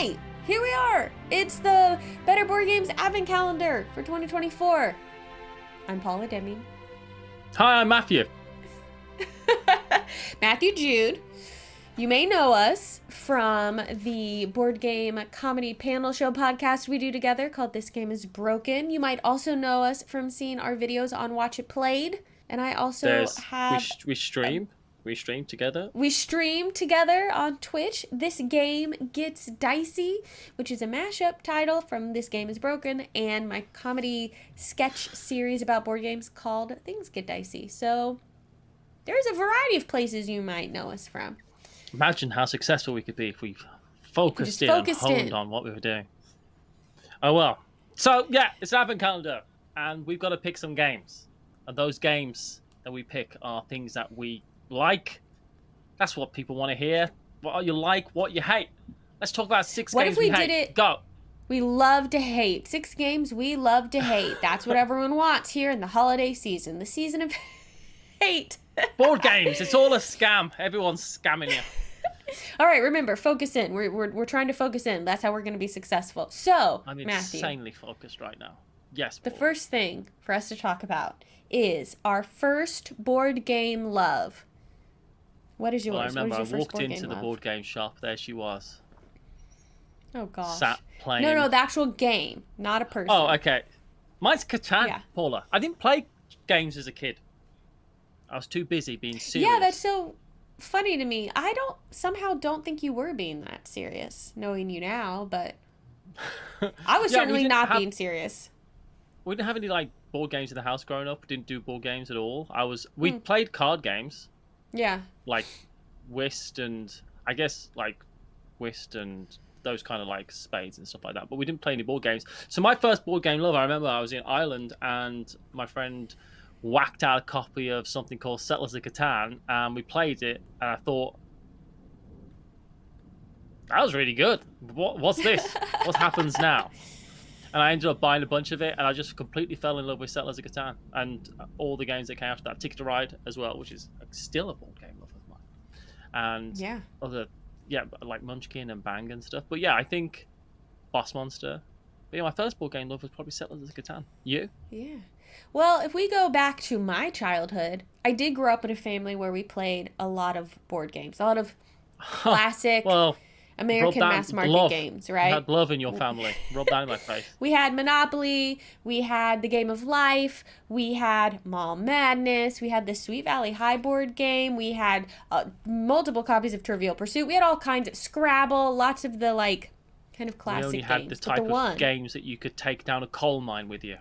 Hi! Here we are! It's the Better Board Games Adventskalender for 2024. I'm Paula Deming. Hi, I'm Matthew. Matthew Jude. You may know us from the board game comedy panel show podcast we do together called This Game is Broken. You might also know us from seeing our videos on Watch It Played. And I also have... We stream. We stream together. We stream together on Twitch. This Game Gets Dicey, which is a mashup title from This Game is Broken and my comedy sketch series about board games called Things Get Dicey. So there's a variety of places you might know us from. Imagine how successful we could be if we focused in and honed on what we were doing. Oh well. So yeah, it's an Adventskalender, and we've got to pick some games. And those games that we pick are things that we like. That's what people want to hear. What you like, what you hate. Let's talk about 6 what games if we hate. did it? Go. We love to hate. 6 games we love to hate. That's what everyone wants here in the holiday season. The season of hate. Board games. It's all a scam. Everyone's scamming you. All right, remember, focus in. We're trying to focus in. That's how we're going to be successful. So, I'm Matthew, insanely focused right now. Yes. The Paul. first thing for us to talk about is our first board game love. What is yours? Well, I remember what is I your walked first board into game the love? board game shop. There she was. Oh gosh. Sat playing. No, the actual game, not a person. Oh, okay. Mine's Catan, Yeah. Paula. I didn't play games as a kid. I was too busy being serious. Yeah, that's so funny to me. I somehow don't think you were being that serious, knowing you now, but I was certainly not being serious. We didn't have any like board games in the house growing up. We didn't do board games at all. We played card games. Yeah. Like whist and I guess like whist and those kind of like spades and stuff like that. But we didn't play any board games. So my first board game love, I remember I was in Ireland and my friend whacked out a copy of something called Settlers of Catan and we played it and I thought, that was really good. What's this? What happens now? And I ended up buying a bunch of it and I just completely fell in love with Settlers of Catan and all the games that came after that. Ticket to Ride as well, which is still a board game love of mine. And other, like Munchkin and Bang and stuff. But yeah, I think Boss Monster. But yeah, my first board game love was probably Settlers of Catan. You? Yeah. Well, if we go back to my childhood, I did grow up in a family where we played a lot of board games, a lot of classic American mass market games, right? You had love in your family. Rub that in my face. We had Monopoly, we had the Game of Life, we had Mall Madness, we had the Sweet Valley High board game, we had multiple copies of Trivial Pursuit, we had all kinds of Scrabble, lots of the like kind of classic games. You only had the type of games that you could take down a coal mine with you.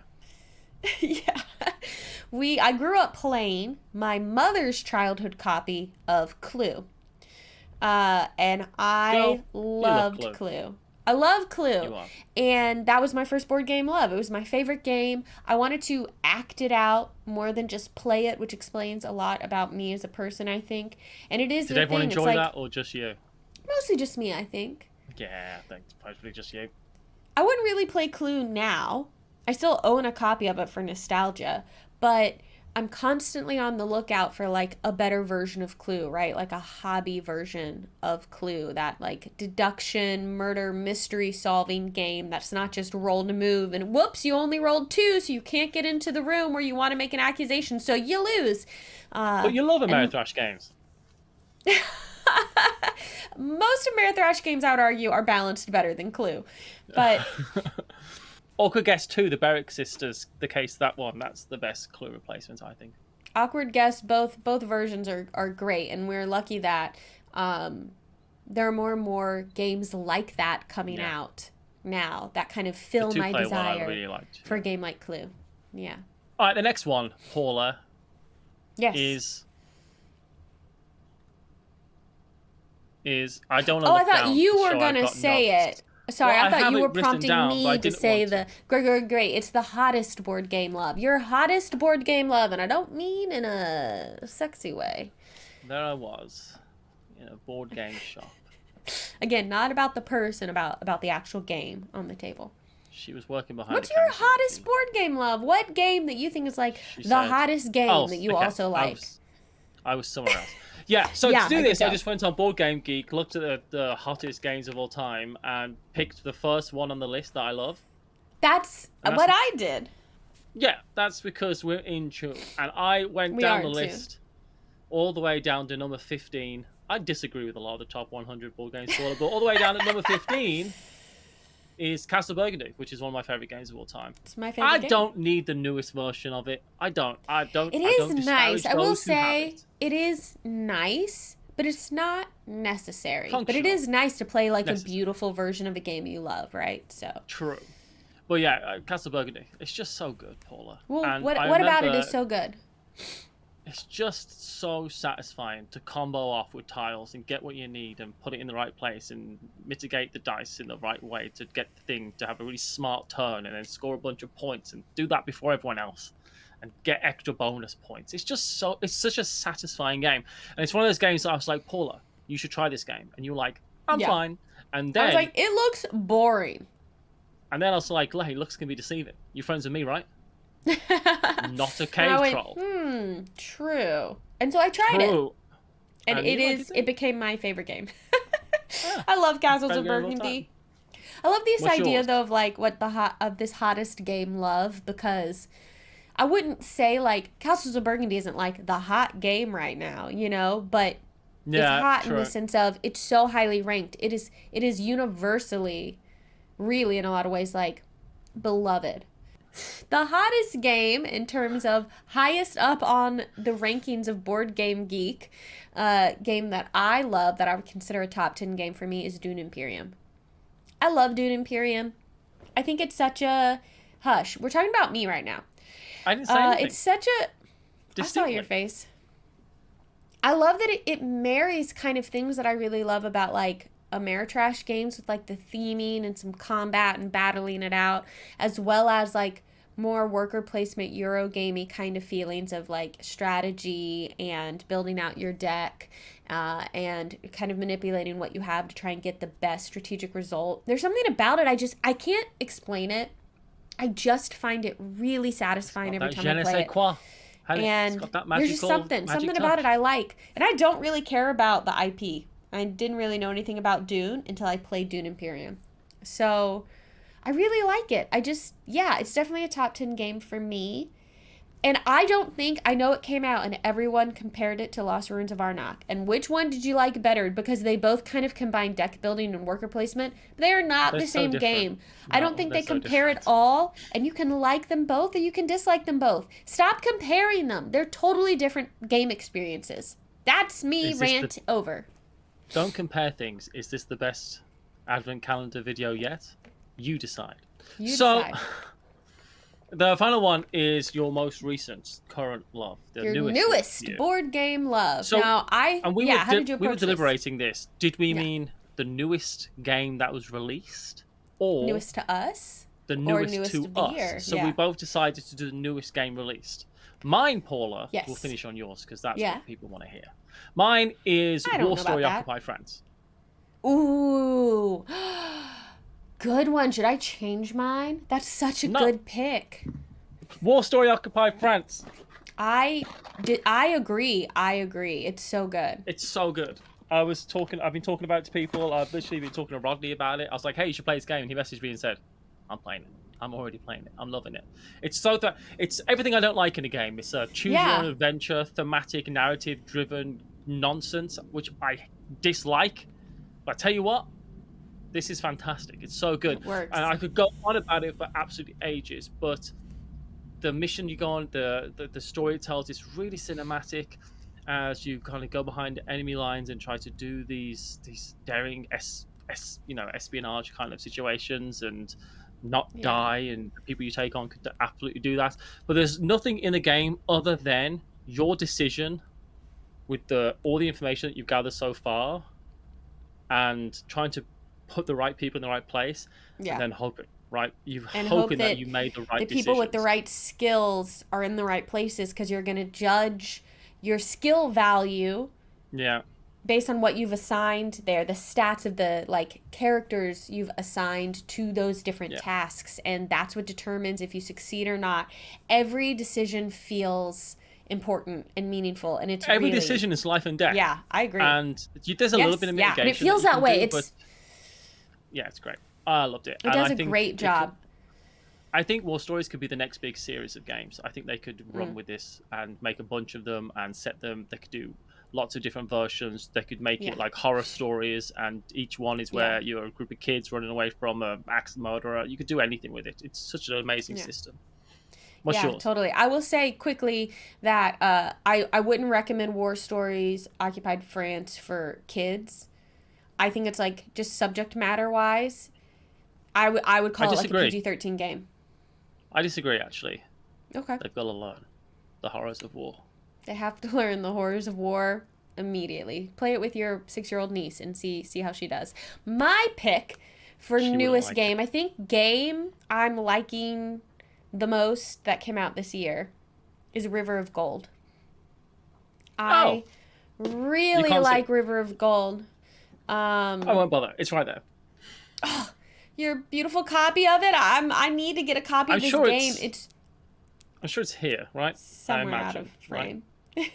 Yeah. I grew up playing my mother's childhood copy of Clue. And I loved Clue. I love Clue. And that was my first board game love. It was my favorite game. I wanted to act it out more than just play it, which explains a lot about me as a person, I think. And it is Did everyone enjoy that or just you? Mostly just me, I think. Yeah, I think it's probably just you. I wouldn't really play Clue now. I still own a copy of it for nostalgia, but I'm constantly on the lookout for like a better version of Clue, right? Like a hobby version of Clue, that like deduction, murder, mystery solving game that's not just roll to move and whoops, you only rolled 2, so you can't get into the room where you want to make an accusation, so you lose. But you love Ameritrash games. Most Ameritrash games, I would argue, are balanced better than Clue, but... Awkward Guess 2, the Berwick sisters, the case that one, that's the best Clue replacement, I think. Awkward Guess, both versions are great, and we're lucky that there are more and more games like that coming out now that kind of fill my desire for a game like Clue. Yeah. All right, the next one, Paula, is I don't know. Oh, I thought you were going to say it. Sorry, I thought you were prompting me to say the... Great. It's the hottest board game love. Your hottest board game love, and I don't mean in a sexy way. There I was, in a board game shop. Again, not about the person, about the actual game on the table. She was working behind What's your hottest board game love? What game that you think is like hottest game that you also like? I was somewhere else. Yeah, so Yeah, to do I this, could I tell. just went on Board Game Geek, looked at the hottest games of all time, and picked the first one on the list that I love. That's And what I did. Yeah, that's because we're in tune. And I went We down are the too. list all the way down to number 15. I disagree with a lot of the top 100 board games, but all the way down to number 15 is Castle Burgundy, which is one of my favorite games of all time. It's my favorite I game. don't need the newest version of it. I don't. It is nice. I will those who have say it. it is nice, but it's not necessary. But it Functional. is nice to play like a Necessary. beautiful version of a game you love, right? So. True. But yeah, Castle Burgundy. It's just so good, Paula. Well, And what I about it remember is so good? It's just so satisfying to combo off with tiles and get what you need and put it in the right place and mitigate the dice in the right way to get the thing to have a really smart turn and then score a bunch of points and do that before everyone else and get extra bonus points. It's such a satisfying game. And it's one of those games that I was like, Paula, you should try this game. And you were like, I'm fine. And then I was like, it looks boring. And then I was like, hey, looks can be deceiving. You're friends with me, right? Not a cave troll. True. And so I tried it. And it became my favorite game. Yeah. I love Castles of Favorite game of all Burgundy. I love this What's idea yours? though of like what this hottest game love, because I wouldn't say like Castles of Burgundy isn't like the hot game right now, you know, but it's hot in the sense of it's so highly ranked. It is universally, really in a lot of ways, like beloved. The hottest game in terms of highest up on the rankings of Board Game Geek, game that I love, that I would consider a top 10 game for me, is Dune Imperium. I love Dune Imperium. I think it's such a... Hush. We're talking about me right now. I didn't say anything. It's such a... I saw your face. I love that it marries kind of things that I really love about like Ameritrash games with like the theming and some combat and battling it out, as well as like more worker placement Eurogamey kind of feelings of like strategy and building out your deck and kind of manipulating what you have to try and get the best strategic result. There's something about it, I can't explain it. I just find it really satisfying every time I play it. And there's just something about it I like. And I don't really care about the IP. I didn't really know anything about Dune until I played Dune Imperium. So I really like it. It's definitely a top 10 game for me. And I know it came out and everyone compared it to Lost Ruins of Arnak. And which one did you like better? Because they both kind of combine deck building and worker placement. But they are not the same game. I don't think they compare it all. And you can like them both or you can dislike them both. Stop comparing them. They're totally different game experiences. That's me rant over. Don't compare things. Is this the best Advent calendar video yet? You decide. Decide. The final one is your most recent current love. Your newest board game love. So, now, how did you approach we were deliberating this? Did we mean the newest game that was released? Or newest to us? The newest, newest to of the us. year? So we both decided to do the newest game released. Mine, Paula, Yes. we'll finish on yours because that's what people want to hear. Mine is War Story Occupy France. Ooh. Good one. Should I change mine? That's such a good pick. War Story Occupy France. I agree. It's so good. It's so good. I've been talking about it to people. I've literally been talking to Rodney about it. I was like, hey, you should play this game. And he messaged me and said, I'm playing it. I'm already playing it. I'm loving it. It's everything I don't like in a game. It's a choose your own adventure, thematic, narrative driven nonsense, which I dislike. But I tell you what, this is fantastic. It's so good. It works. And I could go on about it for absolutely ages, but the mission you go on, the story it tells is really cinematic as you kind of go behind enemy lines and try to do these daring espionage kind of situations and not die, and the people you take on could absolutely do that. But there's nothing in the game other than your decision with all the information that you've gathered so far and trying to put the right people in the right place and then hoping, right? Hoping that you made the right decisions. The people with the right skills are in the right places, because you're going to judge your skill value based on what you've assigned there, the stats of the characters you've assigned to those different tasks, and that's what determines if you succeed or not. Every decision feels important and meaningful, and it's every really, decision is life and death. Yeah, I agree. And there's a little bit of mitigation. And it feels that way. Yeah, it's great. I loved it. It does a great job. I think War Stories could be the next big series of games. I think they could run with this and make a bunch of them and set them. They could do lots of different versions. They could make it like horror stories, and each one is where you're a group of kids running away from an axe murderer. You could do anything with it. It's such an amazing system. What's yours? Totally. I will say quickly that I wouldn't recommend War Stories Occupied France for kids. I think it's like just subject matter wise, I would call it like a PG-13 game. I disagree, actually. Okay. They've got to learn the horrors of war. They have to learn the horrors of war immediately. Play it with your 6-year-old niece and see how she does. My pick for newest game, I think game I'm liking the most that came out this year is River of Gold. I really like River of Gold. I won't bother. It's right there. Oh, your beautiful copy of it. I need to get a copy of this game. I'm sure it's here, right? Somewhere out of frame. Right?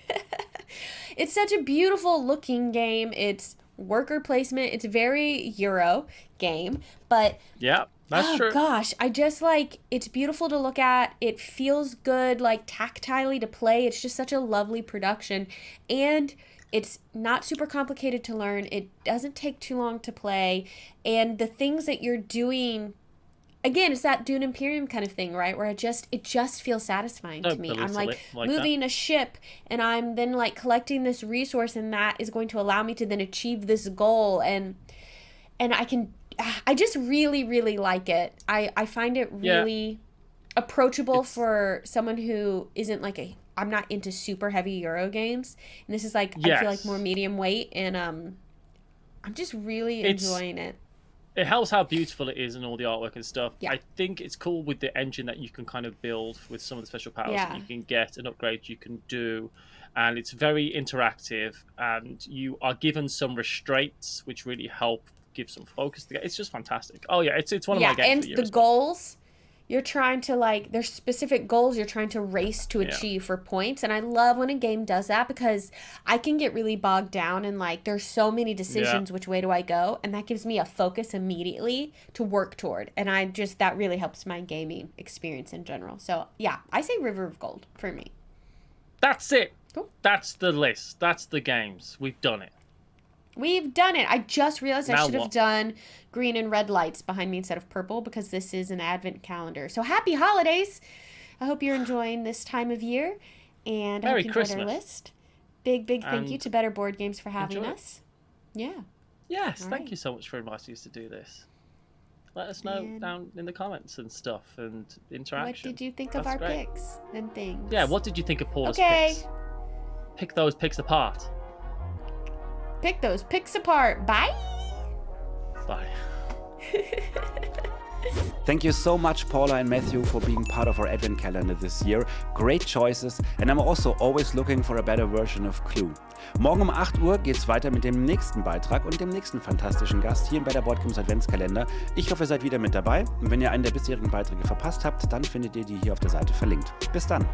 It's such a beautiful looking game. It's worker placement. It's very Euro game, but yeah, that's true. Gosh, I just it's beautiful to look at. It feels good, like tactilely to play. It's just such a lovely production, and it's not super complicated to learn. It doesn't take too long to play. And the things that you're doing, again, it's that Dune Imperium kind of thing, right? Where it just feels satisfying to me. I'm like moving a ship, and I'm then like collecting this resource, and that is going to allow me to then achieve this goal. And I just really, really like it. I find it really approachable for someone who isn't I'm not into super heavy Euro games, and this is I feel like more medium weight, and I'm just really enjoying it. It helps how beautiful it is and all the artwork and stuff. Yeah. I think it's cool with the engine that you can kind of build with some of the special powers that you can get and upgrades you can do, and it's very interactive, and you are given some restraints which really help give some focus to it. It's just fantastic. Oh yeah, it's one of my games of the year. And the goals. You're trying to there's specific goals you're trying to race to achieve for points. And I love when a game does that, because I can get really bogged down and there's so many decisions, which way do I go? And that gives me a focus immediately to work toward. And that really helps my gaming experience in general. So yeah, I say River of Gold for me. That's it. Cool. That's the list. That's the games. We've done it. We've done it. I just realized I should have done green and red lights behind me instead of purple, because this is an advent calendar. So happy holidays. I hope you're enjoying this time of year. And I hope you enjoyed our list. Big thank you to Better Board Games for having us. Yeah. Yes, thank you so much for inviting us to do this. Let us know down in the comments and stuff and interaction. What did you think of our picks and things? Yeah, what did you think of Paula's picks? Pick those picks apart. Pick those picks apart. Bye. Bye. Thank you so much, Paula and Matthew, for being part of our Advent calendar this year. Great choices, and I'm also always looking for a better version of Clue. Morgen um 8 Uhr geht's weiter mit dem nächsten Beitrag und dem nächsten fantastischen Gast hier im Better Board Games Adventskalender. Ich hoffe, ihr seid wieder mit dabei. Und wenn ihr einen der bisherigen Beiträge verpasst habt, dann findet ihr die hier auf der Seite verlinkt. Bis dann.